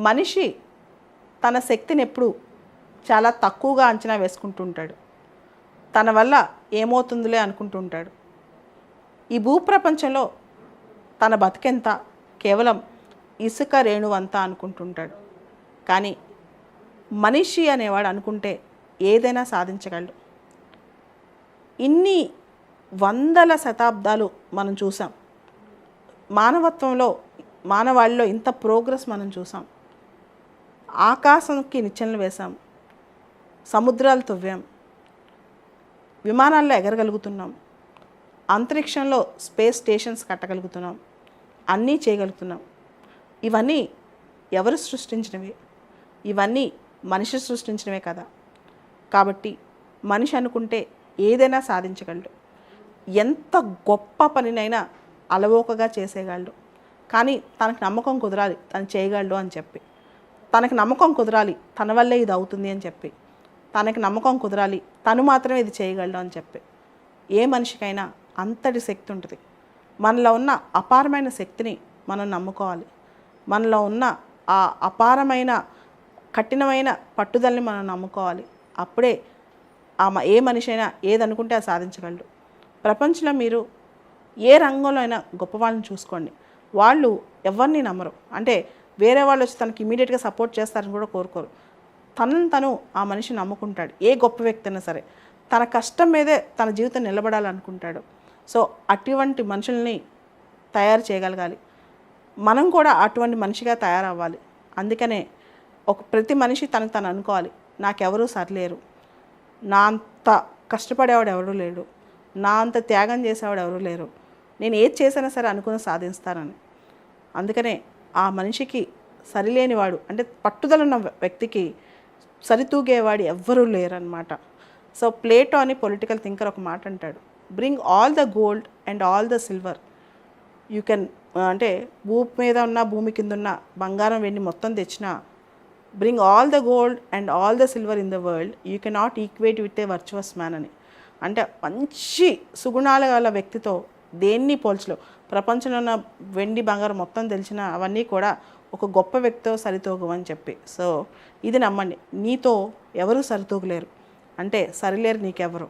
మనిషి తన శక్తిని ఎప్పుడు చాలా తక్కువగా అంచనా వేసుకుంటుంటాడు. తన వల్ల ఏమవుతుందిలే అనుకుంటుంటాడు. ఈ భూప్రపంచంలో తన బతికెంత కేవలం ఇసుక రేణువంత అనుకుంటుంటాడు. కానీ మనిషి అనేవాడు అనుకుంటే ఏదైనా సాధించగలడు. ఇన్ని వందల శతాబ్దాలు మనం చూసాం. మానవాళిలో ఇంత ప్రోగ్రెస్ మనం చూసాం. ఆకాశంకి నిచ్చెనలు వేసాం, సముద్రాలు తవ్వాం, విమానాల్లో ఎగరగలుగుతున్నాం, అంతరిక్షంలో స్పేస్ స్టేషన్స్ కట్టగలుగుతున్నాం, అన్నీ చేయగలుగుతున్నాం. ఇవన్నీ ఎవరు సృష్టించినవి? ఇవన్నీ మనిషి సృష్టించినవే కదా. కాబట్టి మనిషి అనుకుంటే ఏదైనా సాధించగలడు. ఎంత గొప్ప పనినైనా అలవోకగా చేసేయగలడు. కానీ తనకు నమ్మకం కుదరాలి తను చేయగలడు అని చెప్పి, తనకు నమ్మకం కుదరాలి తన వల్లే ఇది అవుతుంది అని చెప్పి, తనకు నమ్మకం కుదరాలి తను మాత్రమే ఇది చేయగలడు అని చెప్పి. ఏ మనిషికైనా అంతటి శక్తి ఉంటుంది. మనలో ఉన్న అపారమైన శక్తిని మనం నమ్ముకోవాలి. మనలో ఉన్న ఆ అపారమైన కఠినమైన పట్టుదలని మనం నమ్ముకోవాలి. అప్పుడే ఏ మనిషి అయినా ఏదనుకుంటే అది సాధించగలడు. ప్రపంచంలో మీరు ఏ రంగంలో అయినా గొప్ప వాళ్ళని చూసుకోండి, వాళ్ళు ఎవరిని నమ్మరు. అంటే వేరే వాళ్ళు వచ్చి తనకి ఇమీడియట్గా సపోర్ట్ చేస్తారని కూడా కోరుకోరు. తను ఆ మనిషి నమ్ముకుంటాడు. ఏ గొప్ప వ్యక్తి అయినా సరే తన కష్టం మీదే తన జీవితం నిలబడాలనుకుంటాడు. సో అటువంటి మనుషుల్ని తయారు చేయగలగాలి. మనం కూడా అటువంటి మనిషిగా తయారవ్వాలి. అందుకనే ప్రతి మనిషి తనకు తను అనుకోవాలి, నాకెవరూ సరిలేరు, నా అంత కష్టపడేవాడు ఎవరూ లేడు, నా అంత త్యాగం చేసేవాడు ఎవరూ లేరు, నేను ఏది చేసినా సరే అనుకుని సాధిస్తానని. అందుకనే ఆ మనిషికి సరిలేనివాడు అంటే పట్టుదల ఉన్న వ్యక్తికి సరితూగేవాడు ఎవ్వరూ లేరనమాట. సో ప్లేటో అని పొలిటికల్ థింకర్ ఒక మాట అంటాడు, bring all the gold and all the silver you can, అంటే భూమి మీద ఉన్న భూమి కింద ఉన్న బంగారం వెండి మొత్తం తెచ్చినా, bring all the gold and all the silver in the world you cannot equate with a virtuous man అని. అంటే మంచి సుగుణాల గల వ్యక్తితో దేన్ని పోల్చలేవు. ప్రపంచంలో ఉన్న వెండి బంగారం మొత్తం తెలిసిన అవన్నీ కూడా ఒక గొప్ప వ్యక్తితో సరితూగమని చెప్పి. సో ఇది నమ్మండి, నీతో ఎవరు సరితూగలేరు, అంటే సరిలేరు నీకెవరు.